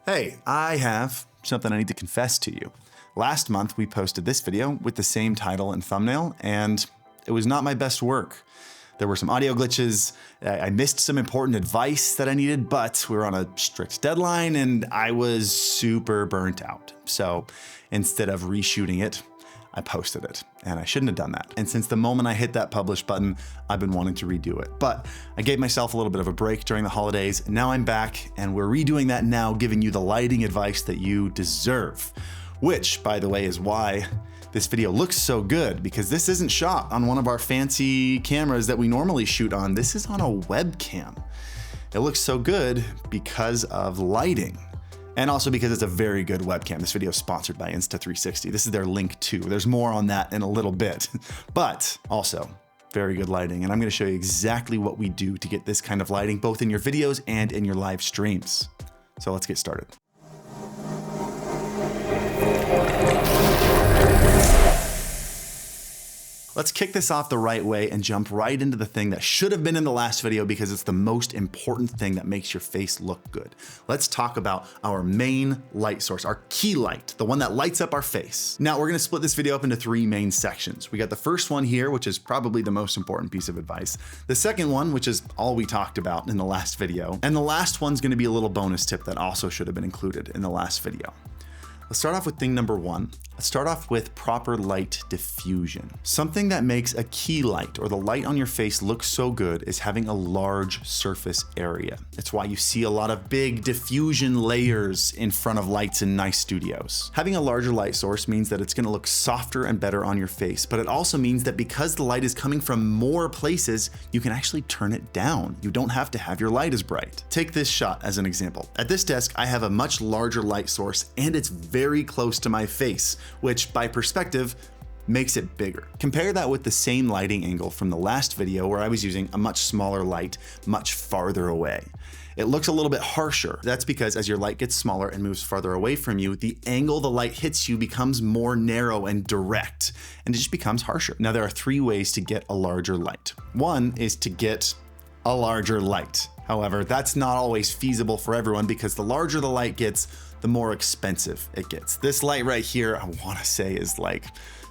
Hey, I have something I need to confess to you. Last month, we posted this video with the same title and thumbnail, and it was not my best work. There were some audio glitches, I missed some important advice that I needed, but we were on a strict deadline and I was super burnt out. So instead of reshooting it, I posted it, and I shouldn't have done that. And since the moment I hit that publish button, I've been wanting to redo it. But I gave myself a little bit of a break during the holidays, and now I'm back, and we're redoing that now, giving you the lighting advice that you deserve. Which, by the way, is why this video looks so good, because this isn't shot on one of our fancy cameras that we normally shoot on. This is on a webcam. It looks so good because of lighting. And also because it's a very good webcam. This video is sponsored by Insta360. This is their Link 2. There's more on that in a little bit, but also very good lighting. And I'm gonna show you exactly what we do to get this kind of lighting, both in your videos and in your live streams. So let's get started. Let's kick this off the right way and jump right into the thing that should have been in the last video because it's the most important thing that makes your face look good. Let's talk about our main light source, our key light, the one that lights up our face. Now we're gonna split this video up into three main sections. We got the first one here, which is probably the most important piece of advice. The second one, which is all we talked about in the last video. And the last one's gonna be a little bonus tip that also should have been included in the last video. Let's start off with thing number one. Let's start off with proper light diffusion. Something that makes a key light or the light on your face look so good is having a large surface area. It's why you see a lot of big diffusion layers in front of lights in nice studios. Having a larger light source means that it's gonna look softer and better on your face, but it also means that because the light is coming from more places, you can actually turn it down. You don't have to have your light as bright. Take this shot as an example. At this desk, I have a much larger light source and it's very close to my face, which by perspective makes it bigger. Compare that with the same lighting angle from the last video where I was using a much smaller light much farther away. It looks a little bit harsher. That's because as your light gets smaller and moves farther away from you, the angle the light hits you becomes more narrow and direct, and it just becomes harsher. Now there are three ways to get a larger light. One is to get a larger light. However, that's not always feasible for everyone because the larger the light gets, the more expensive it gets. This light right here, I wanna say is like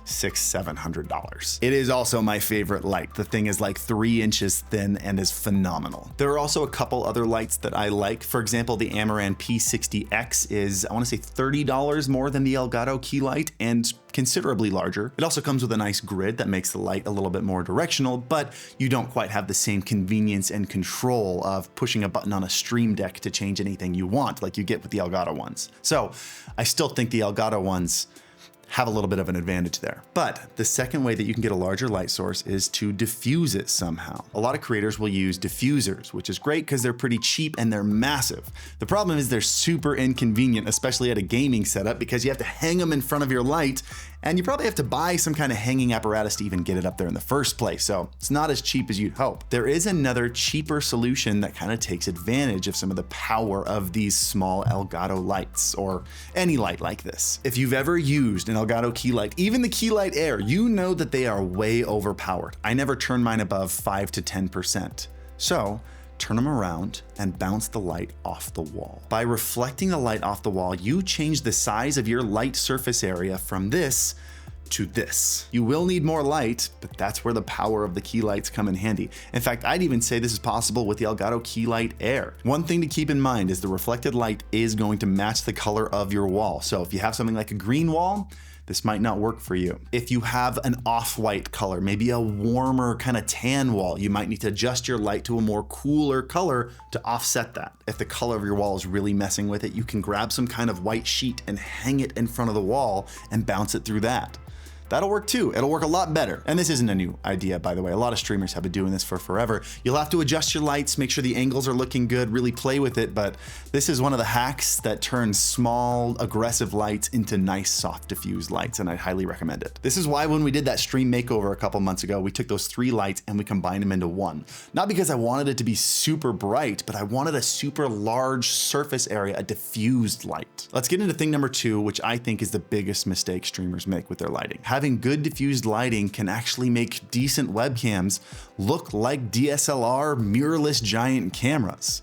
$600–700. It is also my favorite light. The thing is like 3 inches thin and is phenomenal. There are also a couple other lights that I like. For example, the Amaran P60X is, I wanna say $30 more than the Elgato key light and considerably larger. It also comes with a nice grid that makes the light a little bit more directional, but you don't quite have the same convenience and control of pushing a button on a Stream Deck to change anything you want like you get with the Elgato ones. So I still think the Elgato ones have a little bit of an advantage there. But the second way that you can get a larger light source is to diffuse it somehow. A lot of creators will use diffusers, which is great because they're pretty cheap and they're massive. The problem is they're super inconvenient, especially at a gaming setup, because you have to hang them in front of your light and you probably have to buy some kind of hanging apparatus to even get it up there in the first place. So it's not as cheap as you'd hope. There is another cheaper solution that kind of takes advantage of some of the power of these small Elgato lights or any light like this. If you've ever used an Elgato key light, even the key light Air, you know that they are way overpowered. I never turn mine above 5 to 10%. So turn them around and bounce the light off the wall. By reflecting the light off the wall, you change the size of your light surface area from this to this. You will need more light, but that's where the power of the key lights come in handy. In fact, I'd even say this is possible with the Elgato key light Air. One thing to keep in mind is the reflected light is going to match the color of your wall. So if you have something like a green wall, this might not work for you. If you have an off-white color, maybe a warmer kind of tan wall, you might need to adjust your light to a more cooler color to offset that. If the color of your wall is really messing with it, you can grab some kind of white sheet and hang it in front of the wall and bounce it through that. That'll work too. It'll work a lot better. And this isn't a new idea, by the way. A lot of streamers have been doing this for forever. You'll have to adjust your lights, make sure the angles are looking good, really play with it, but this is one of the hacks that turns small, aggressive lights into nice, soft, diffused lights, and I highly recommend it. This is why when we did that stream makeover a couple months ago, we took those 3 lights and we combined them into one. Not because I wanted it to be super bright, but I wanted a super large surface area, a diffused light. Let's get into thing number 2, which I think is the biggest mistake streamers make with their lighting. Having good diffused lighting can actually make decent webcams look like DSLR mirrorless giant cameras.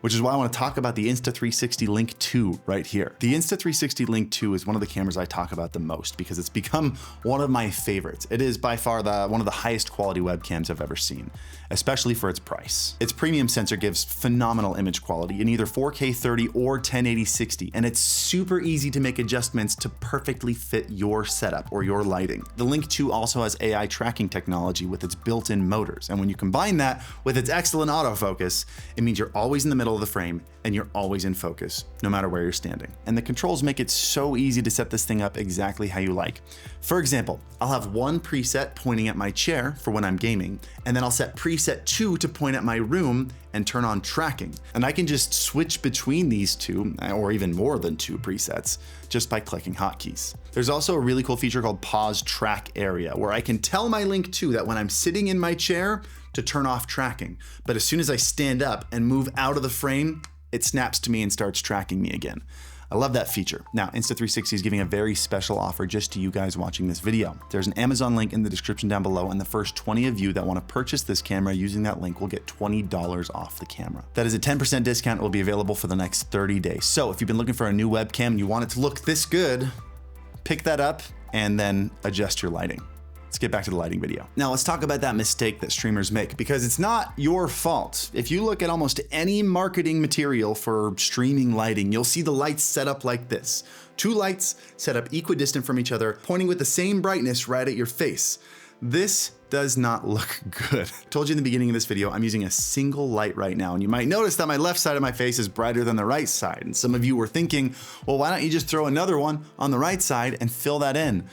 which is why I want to talk about the Insta360 Link 2 right here. The Insta360 Link 2 is one of the cameras I talk about the most because it's become one of my favorites. It is by far one of the highest quality webcams I've ever seen, especially for its price. Its premium sensor gives phenomenal image quality in either 4K 30 or 1080 60, and it's super easy to make adjustments to perfectly fit your setup or your lighting. The Link 2 also has AI tracking technology with its built-in motors, and when you combine that with its excellent autofocus, it means you're always in the middle of the frame and you're always in focus, no matter where you're standing. And the controls make it so easy to set this thing up exactly how you like. For example, I'll have one preset pointing at my chair for when I'm gaming, and then I'll set preset 2 to point at my room and turn on tracking. And I can just switch between these two, or even more than 2 presets, just by clicking hotkeys. There's also a really cool feature called Pause Track Area, where I can tell my Link 2 that when I'm sitting in my chair to turn off tracking. But as soon as I stand up and move out of the frame, it snaps to me and starts tracking me again. I love that feature. Now, Insta360 is giving a very special offer just to you guys watching this video. There's an Amazon link in the description down below, and the first 20 of you that want to purchase this camera using that link will get $20 off the camera. That is a 10% discount. It will be available for the next 30 days. So if you've been looking for a new webcam and you want it to look this good, pick that up and then adjust your lighting. Let's get back to the lighting video. Now let's talk about that mistake that streamers make, because it's not your fault. If you look at almost any marketing material for streaming lighting, you'll see the lights set up like this. 2 lights set up equidistant from each other, pointing with the same brightness right at your face. This does not look good. I told you in the beginning of this video, I'm using a single light right now, and you might notice that my left side of my face is brighter than the right side. And some of you were thinking, well, why don't you just throw another one on the right side and fill that in?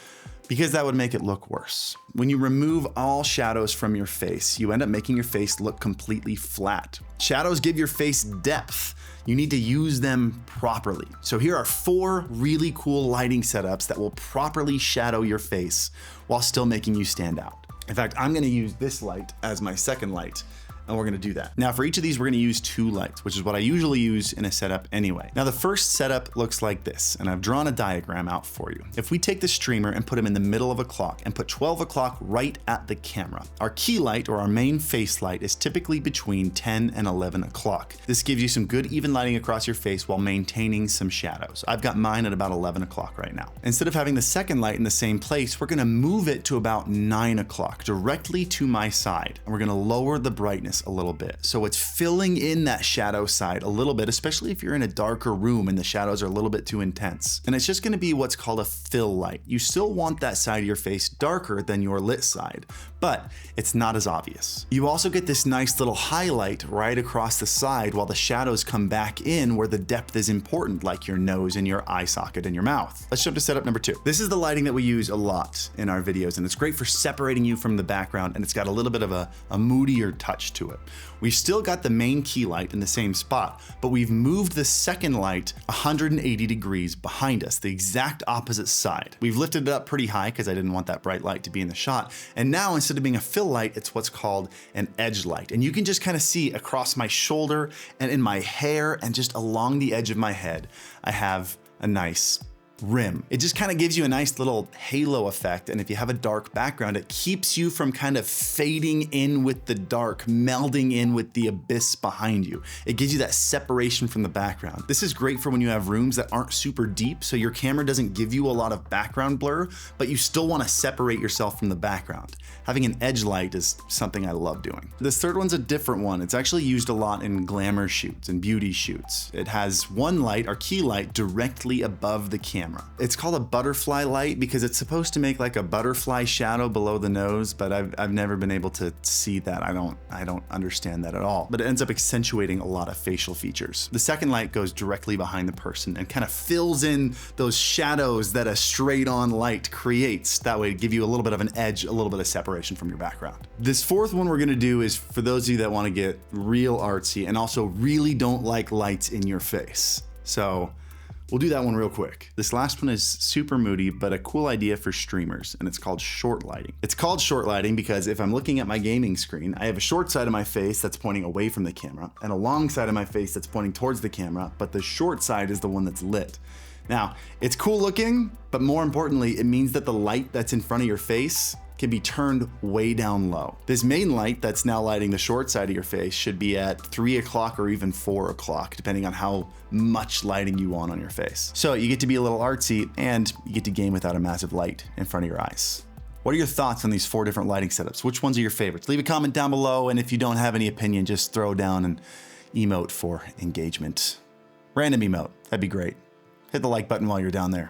Because that would make it look worse. When you remove all shadows from your face, you end up making your face look completely flat. Shadows give your face depth. You need to use them properly. So here are 4 really cool lighting setups that will properly shadow your face while still making you stand out. In fact, I'm gonna use this light as my second light, and we're gonna do that. Now for each of these, we're gonna use 2 lights, which is what I usually use in a setup anyway. Now the first setup looks like this, and I've drawn a diagram out for you. If we take the streamer and put him in the middle of a clock and put 12 o'clock right at the camera, our key light, or our main face light, is typically between 10 and 11 o'clock. This gives you some good even lighting across your face while maintaining some shadows. I've got mine at about 11 o'clock right now. Instead of having the second light in the same place, we're gonna move it to about 9 o'clock, directly to my side, and we're gonna lower the brightness a little bit. So it's filling in that shadow side a little bit, especially if you're in a darker room and the shadows are a little bit too intense. And it's just gonna be what's called a fill light. You still want that side of your face darker than your lit side, but it's not as obvious. You also get this nice little highlight right across the side while the shadows come back in where the depth is important, like your nose and your eye socket and your mouth. Let's jump to setup number 2. This is the lighting that we use a lot in our videos, and it's great for separating you from the background, and it's got a little bit of a moodier touch to it. We've still got the main key light in the same spot, but we've moved the second light 180 degrees behind us, the exact opposite side. We've lifted it up pretty high because I didn't want that bright light to be in the shot. And now instead of being a fill light, it's what's called an edge light. And you can just kind of see across my shoulder and in my hair and just along the edge of my head, I have a nice rim. It just kind of gives you a nice little halo effect, and if you have a dark background, it keeps you from kind of fading in with the dark, melding in with the abyss behind you. It gives you that separation from the background. This is great for when you have rooms that aren't super deep, so your camera doesn't give you a lot of background blur, but you still want to separate yourself from the background. Having an edge light is something I love doing. This third one's a different one. It's actually used a lot in glamour shoots and beauty shoots. It has one light, our key light, directly above the camera. It's called a butterfly light because it's supposed to make like a butterfly shadow below the nose, but I've never been able to see that. I don't understand that at all, but it ends up accentuating a lot of facial features. The second light goes directly behind the person and kind of fills in those shadows that a straight on light creates. That way, give you a little bit of an edge, a little bit of separation from your background. This fourth one we're gonna do is for those of you that wanna get real artsy and also really don't like lights in your face. So we'll do that one real quick. This last one is super moody, but a cool idea for streamers, and it's called short lighting. It's called short lighting because if I'm looking at my gaming screen, I have a short side of my face that's pointing away from the camera and a long side of my face that's pointing towards the camera, but the short side is the one that's lit. Now, it's cool looking, but more importantly, it means that the light that's in front of your face can be turned way down low. This main light that's now lighting the short side of your face should be at 3 o'clock or even 4 o'clock, depending on how much lighting you want on your face. So you get to be a little artsy and you get to game without a massive light in front of your eyes. What are your thoughts on these 4 different lighting setups? Which ones are your favorites? Leave a comment down below, and if you don't have any opinion, just throw down an emote for engagement. Random emote, that'd be great. Hit the like button while you're down there.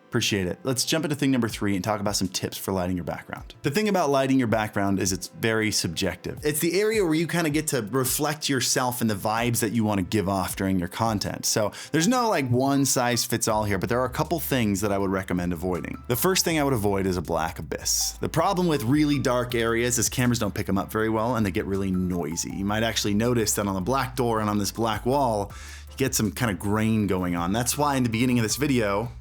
Appreciate it. Let's jump into thing number 3 and talk about some tips for lighting your background. The thing about lighting your background is it's very subjective. It's the area where you kind of get to reflect yourself and the vibes that you want to give off during your content. So there's no like one size fits all here, but there are a couple things that I would recommend avoiding. The first thing I would avoid is a black abyss. The problem with really dark areas is cameras don't pick them up very well and they get really noisy. You might actually notice that on the black door and on this black wall, you get some kind of grain going on. That's why in the beginning of this video,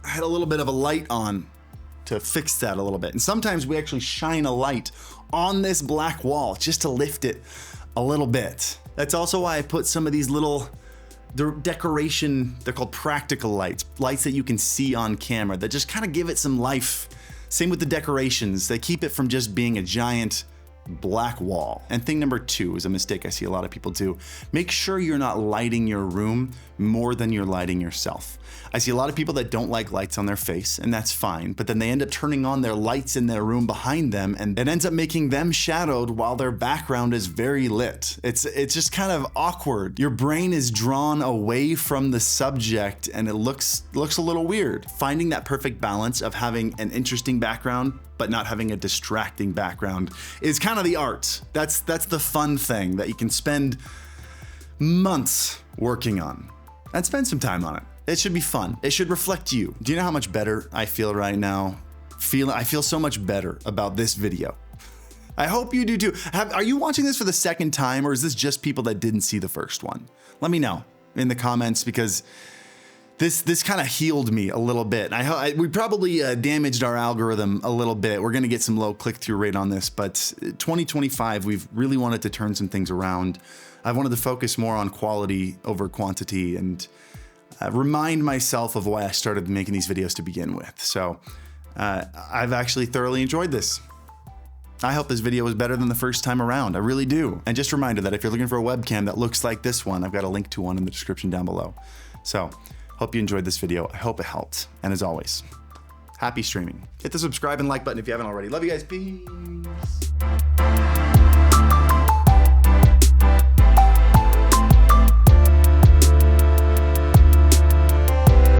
I had a little bit of a light on to fix that a little bit. And sometimes we actually shine a light on this black wall just to lift it a little bit. That's also why I put some of these little decoration, they're called practical lights, lights that you can see on camera that just kind of give it some life. Same with the decorations. They keep it from just being a giant black wall. And thing number 2 is a mistake I see a lot of people do. Make sure you're not lighting your room more than you're lighting yourself. I see a lot of people that don't like lights on their face, and that's fine, but then they end up turning on their lights in their room behind them, and it ends up making them shadowed while their background is very lit. It's just kind of awkward. Your brain is drawn away from the subject and it looks a little weird. Finding that perfect balance of having an interesting background but not having a distracting background is kind of the art. That's the fun thing that you can spend months working on and spend some time on it. It should be fun. It should reflect you. Do you know how much better I feel right now? I feel so much better about this video. I hope you do too. Are you watching this for the second time, or is this just people that didn't see the first one? Let me know in the comments, because this kind of healed me a little bit. We probably damaged our algorithm a little bit. We're gonna get some low click-through rate on this, but 2025, we've really wanted to turn some things around. I wanted to focus more on quality over quantity and remind myself of why I started making these videos to begin with. So I've actually thoroughly enjoyed this. I hope this video was better than the first time around. I really do. And just a reminder that if you're looking for a webcam that looks like this one, I've got a link to one in the description down below. So hope you enjoyed this video. I hope it helped. And as always, happy streaming. Hit the subscribe and like button if you haven't already. Love you guys. Peace.